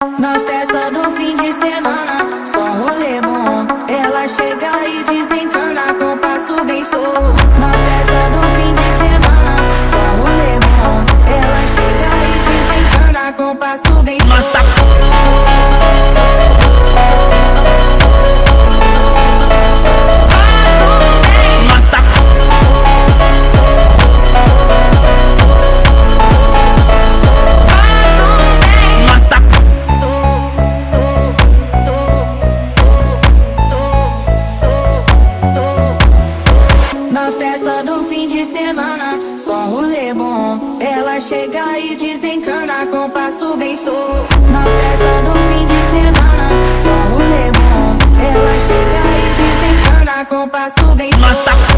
Na festa do fim de semana, só rolê bom. Ela chega e desencana com passo bem solto. Na festa do fim de semana, só rolê bom. Ela chega e desencana com passo bem solto. Na festa do fim de semana, só rolê bom. Ela chega e desencana com passo bem solto. Na festa do fim de semana, só rolê bom. Ela chega e desencana com passo bem solto.